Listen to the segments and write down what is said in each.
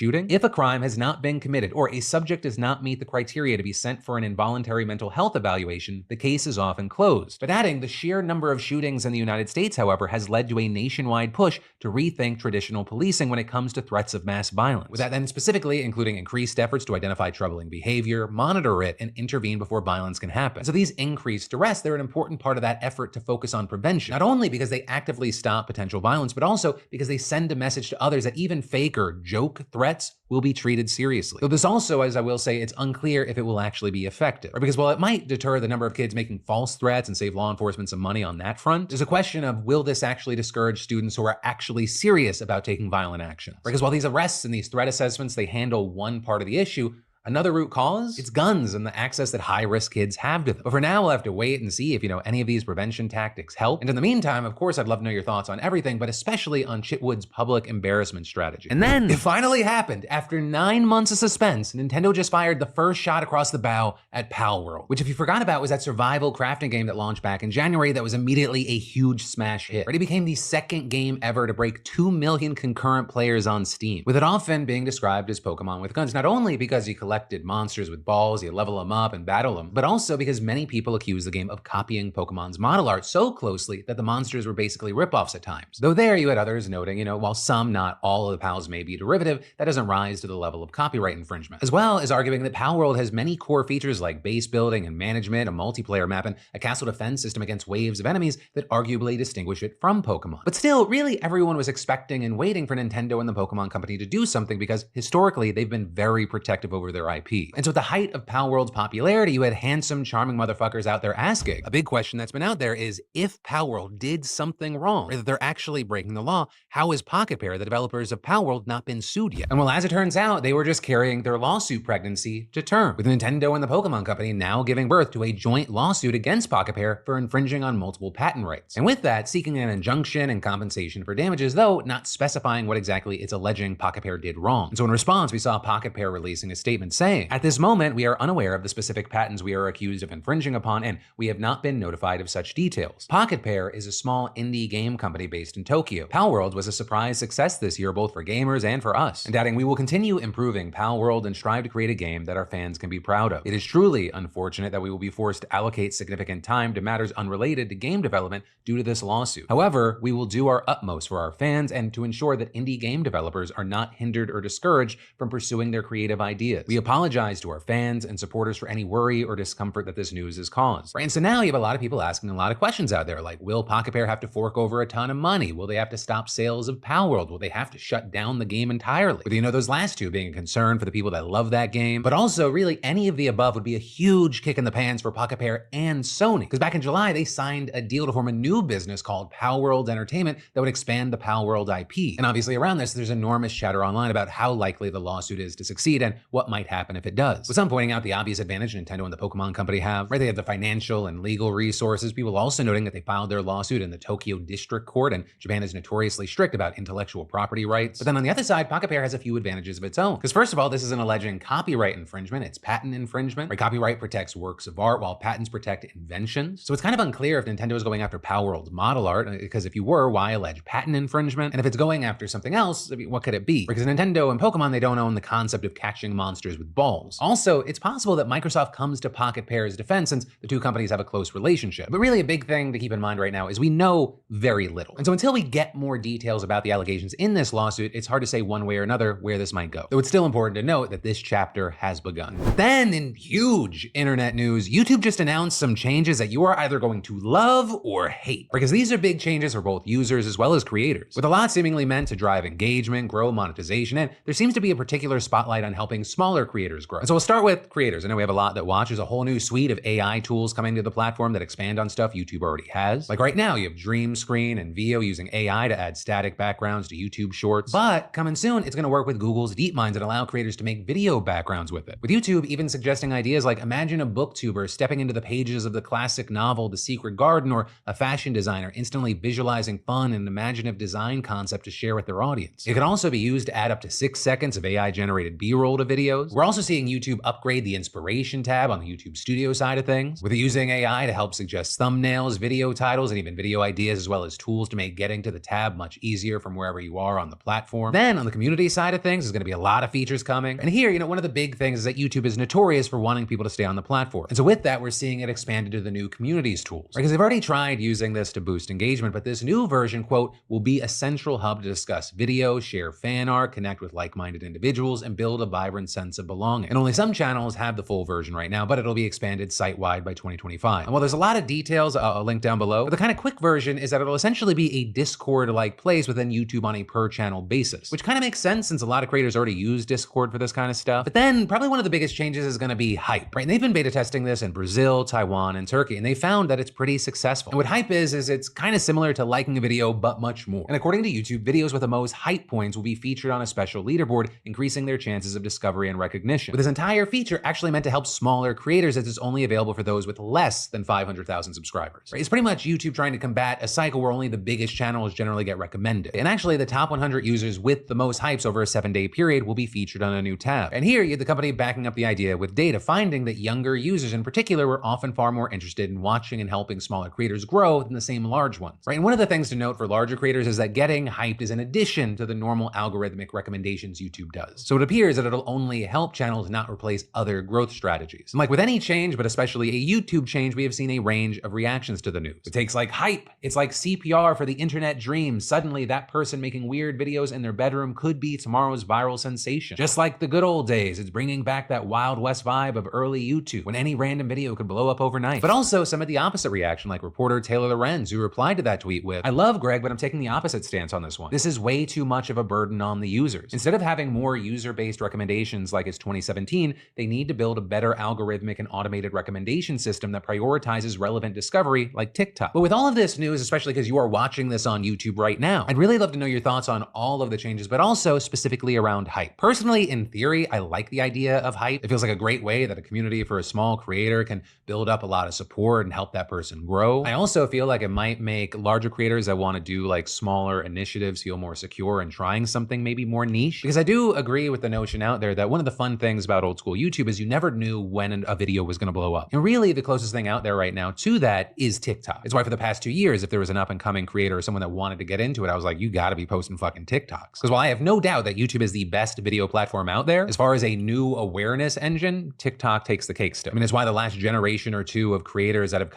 shooting if a crime has not been committed or a subject does not meet the criteria to be sent for an involuntary mental health evaluation, the case is often closed. But adding, the sheer number of shootings in the United States, however, has led to a nationwide push to rethink traditional policing when it comes to threats of mass violence. With that then specifically including increased efforts to identify troubling behavior, monitor it, and intervene before violence can happen. So these increased arrests, they're an important part of that effort to focus on prevention, not only because they actively stop potential violence, but also because they send a message to others that even fake or joke threats will be treated seriously. Though this also, as I will say, it's unclear if it will actually be effective. Or because while it might deter the number of kids making false threats and save law enforcement some money on that front, there's a question of will this actually discourage students who are actually serious about taking violent actions? Because while these arrests and these threat assessments, they handle one part of the issue, another root cause? It's guns and the access that high-risk kids have to them. But for now, we'll have to wait and see if, any of these prevention tactics help. And in the meantime, of course, I'd love to know your thoughts on everything, but especially on Chitwood's public embarrassment strategy. And then, it finally happened. After 9 months of suspense, Nintendo just fired the first shot across the bow at Palworld, which if you forgot about was that survival crafting game that launched back in January that was immediately a huge smash hit. It became the second game ever to break 2 million concurrent players on Steam, with it often being described as Pokemon with guns, not only because you collected monsters with balls, you level them up and battle them, but also because many people accuse the game of copying Pokemon's model art so closely that the monsters were basically ripoffs at times. Though there you had others noting, while some, not all of the PALs may be derivative, that doesn't rise to the level of copyright infringement. As well as arguing that Palworld has many core features like base building and management, a multiplayer map, and a castle defense system against waves of enemies that arguably distinguish it from Pokemon. But still, really everyone was expecting and waiting for Nintendo and the Pokemon Company to do something because historically they've been very protective over their IP. And so at the height of Palworld's popularity, you had handsome, charming motherfuckers out there asking. A big question that's been out there is, if Palworld did something wrong, or that they're actually breaking the law, how is Pocket Pair, the developers of Palworld, not been sued yet? And well, as it turns out, they were just carrying their lawsuit pregnancy to term, with Nintendo and the Pokemon Company now giving birth to a joint lawsuit against Pocket Pair for infringing on multiple patent rights. And with that, seeking an injunction and compensation for damages, though not specifying what exactly it's alleging Pocket Pair did wrong. And so in response, we saw Pocket Pair releasing a statement saying, "At this moment, we are unaware of the specific patents we are accused of infringing upon, and we have not been notified of such details. Pocket Pair is a small indie game company based in Tokyo. Palworld was a surprise success this year, both for gamers and for us." And adding, "We will continue improving Palworld and strive to create a game that our fans can be proud of. It is truly unfortunate that we will be forced to allocate significant time to matters unrelated to game development due to this lawsuit. However, we will do our utmost for our fans and to ensure that indie game developers are not hindered or discouraged from pursuing their creative ideas. We apologize to our fans and supporters for any worry or discomfort that this news has caused." Right? And so now you have a lot of people asking a lot of questions out there, like, will Pocket Pair have to fork over a ton of money? Will they have to stop sales of Palworld? Will they have to shut down the game entirely? With, those last two being a concern for the people that love that game, but also really any of the above would be a huge kick in the pants for Pocket Pair and Sony. Because back in July, they signed a deal to form a new business called Palworld Entertainment that would expand the Palworld IP. And obviously around this, there's enormous chatter online about how likely the lawsuit is to succeed and what might happen if it does. With some pointing out the obvious advantage Nintendo and the Pokemon Company have, right? They have the financial and legal resources. People also noting that they filed their lawsuit in the Tokyo District Court, and Japan is notoriously strict about intellectual property rights. But then on the other side, Pocket Pair has a few advantages of its own. Because first of all, this isn't alleging copyright infringement, it's patent infringement. Right? Copyright protects works of art while patents protect inventions. So it's kind of unclear if Nintendo is going after Palworld's model art, because if you were, why allege patent infringement? And if it's going after something else, what could it be? Because Nintendo and Pokemon, they don't own the concept of catching monsters with balls. Also, it's possible that Microsoft comes to Pocket Pair's defense since the two companies have a close relationship. But really a big thing to keep in mind right now is we know very little. And so until we get more details about the allegations in this lawsuit, it's hard to say one way or another where this might go. Though it's still important to note that this chapter has begun. Then in huge internet news, YouTube just announced some changes that you are either going to love or hate. Because these are big changes for both users as well as creators, with a lot seemingly meant to drive engagement, grow monetization, and there seems to be a particular spotlight on helping smaller creators grow. And so we'll start with creators. I know we have a lot that watch. There's a whole new suite of AI tools coming to the platform that expand on stuff YouTube already has. Like right now, you have Dream Screen and Veo using AI to add static backgrounds to YouTube Shorts. But coming soon, it's gonna work with Google's DeepMinds and allow creators to make video backgrounds with it. With YouTube even suggesting ideas like, imagine a booktuber stepping into the pages of the classic novel The Secret Garden, or a fashion designer instantly visualizing fun and imaginative design concept to share with their audience. It can also be used to add up to 6 seconds of AI-generated B-roll to videos, We're also seeing YouTube upgrade the inspiration tab on the YouTube Studio side of things, with it using AI to help suggest thumbnails, video titles, and even video ideas, as well as tools to make getting to the tab much easier from wherever you are on the platform. Then on the community side of things, there's going to be a lot of features coming. And here, one of the big things is that YouTube is notorious for wanting people to stay on the platform. And so with that, we're seeing it expanded to the new communities tools, right? Because they've already tried using this to boost engagement, but this new version, quote, will be a central hub to discuss video, share fan art, connect with like-minded individuals, and build a vibrant sense of belonging. And only some channels have the full version right now, but it'll be expanded site-wide by 2025. And while there's a lot of details, I'll link down below, but the kind of quick version is that it'll essentially be a Discord-like place within YouTube on a per-channel basis, which kind of makes sense since a lot of creators already use Discord for this kind of stuff. But then probably one of the biggest changes is going to be hype, right? And they've been beta testing this in Brazil, Taiwan, and Turkey, and they found that it's pretty successful. And what hype is it's kind of similar to liking a video, but much more. And according to YouTube, videos with the most hype points will be featured on a special leaderboard, increasing their chances of discovery and recognition. With this entire feature actually meant to help smaller creators, as it's only available for those with less than 500,000 subscribers. Right? It's pretty much YouTube trying to combat a cycle where only the biggest channels generally get recommended. And actually, the top 100 users with the most hypes over a 7-day period will be featured on a new tab. And here, you have the company backing up the idea with data, finding that younger users in particular were often far more interested in watching and helping smaller creators grow than the same large ones. Right? And one of the things to note for larger creators is that getting hyped is in addition to the normal algorithmic recommendations YouTube does. So it appears that it'll only help channels, not replace other growth strategies. And like with any change, but especially a YouTube change, we have seen a range of reactions to the news. It takes like hype. It's like CPR for the internet dream. Suddenly that person making weird videos in their bedroom could be tomorrow's viral sensation. Just like the good old days, it's bringing back that Wild West vibe of early YouTube when any random video could blow up overnight. But also some of the opposite reaction, like reporter Taylor Lorenz, who replied to that tweet with, "I love Greg, but I'm taking the opposite stance on this one. This is way too much of a burden on the users. Instead of having more user-based recommendations like it's 2017, they need to build a better algorithmic and automated recommendation system that prioritizes relevant discovery like TikTok." But with all of this news, especially because you are watching this on YouTube right now, I'd really love to know your thoughts on all of the changes, but also specifically around hype. Personally, in theory, I like the idea of hype. It feels like a great way that a community for a small creator can build up a lot of support and help that person grow. I also feel like it might make larger creators that want to do like smaller initiatives feel more secure in trying something maybe more niche. Because I do agree with the notion out there that one of the fun things about old school YouTube is you never knew when a video was going to blow up. And really the closest thing out there right now to that is TikTok. It's why for the past 2 years, if there was an up and coming creator or someone that wanted to get into it, I was like, you gotta be posting fucking TikToks. Because while I have no doubt that YouTube is the best video platform out there, as far as a new awareness engine, TikTok takes the cake still. I mean, it's why the last generation or two of creators that have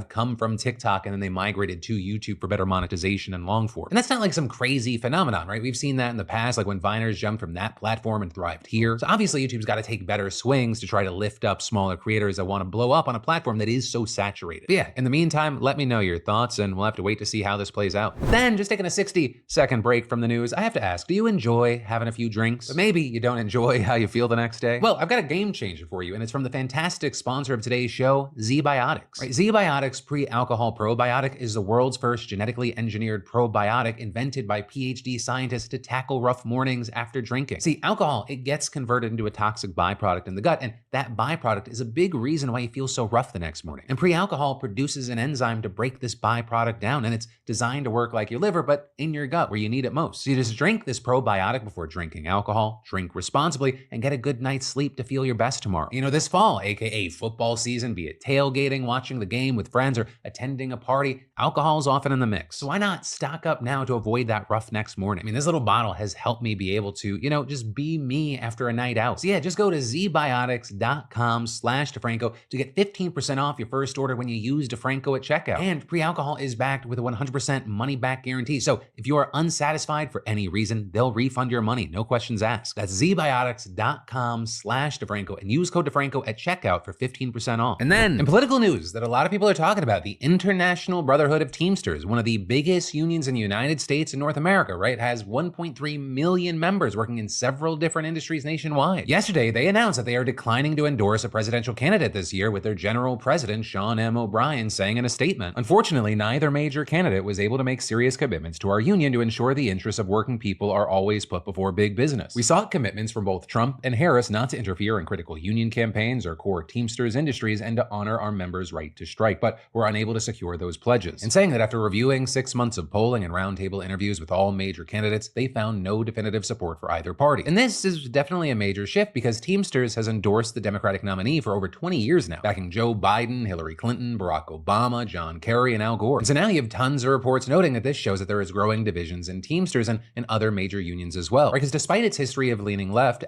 come from TikTok and then they migrated to YouTube for better monetization and long form. And that's not like some crazy phenomenon, right? We've seen that in the past, like when Viners jumped from that platform and thrived here. So obviously YouTube's got to take better swings to try to lift up smaller creators that want to blow up on a platform that is so saturated. But yeah, in the meantime, let me know your thoughts and we'll have to wait to see how this plays out. Then, just taking a 60-second break from the news, I have to ask, do you enjoy having a few drinks? But maybe you don't enjoy how you feel the next day? Well, I've got a game changer for you, and it's from the fantastic sponsor of today's show, ZBiotics. Right? ZBiotics pre-alcohol probiotic is the world's first genetically engineered probiotic invented by PhD scientists to tackle rough mornings after drinking. See, alcohol, it gets converted into a toxic byproduct in the gut, and that byproduct is a big reason why you feel so rough the next morning. And pre-alcohol produces an enzyme to break this byproduct down, and it's designed to work like your liver, but in your gut where you need it most. So you just drink this probiotic before drinking alcohol, drink responsibly, and get a good night's sleep to feel your best tomorrow. This fall, aka football season, be it tailgating, watching the game with friends, or attending a party, alcohol's often in the mix. So why not stock up now to avoid that rough next morning? I mean, this little bottle has helped me be able to, just be me after a night out. So yeah, just go to zbiotics.com/DeFranco to get 15% off your first order when you use DeFranco at checkout. And pre-alcohol is backed with a 100% money back guarantee. So if you are unsatisfied for any reason, they'll refund your money, no questions asked. That's zbiotics.com/DeFranco and use code DeFranco at checkout for 15% off. And then in political news that a lot of people are talking about, the International Brotherhood of Teamsters, one of the biggest unions in the United States and North America, right, has 1.3 million members working in several different industries nationwide. Yesterday, they announced that they are declining to endorse a presidential candidate this year, with their general president, Sean M. O'Brien, saying in a statement, "Unfortunately, neither major candidate was able to make serious commitments to our union to ensure the interests of working people are always put before big business. We sought commitments from both Trump and Harris not to interfere in critical union campaigns or core Teamsters industries and to honor our members' right to strike." but were unable to secure those pledges, and saying that after reviewing 6 months of polling and roundtable interviews with all major candidates, they found no definitive support for either party. And this is definitely a major shift because Teamsters has endorsed the Democratic nominee for over 20 years now, backing Joe Biden, Hillary Clinton, Barack Obama, John Kerry, and Al Gore. And so now you have tons of reports noting that this shows that there is growing divisions in Teamsters and other major unions as well. Right? Because despite its history of leaning left,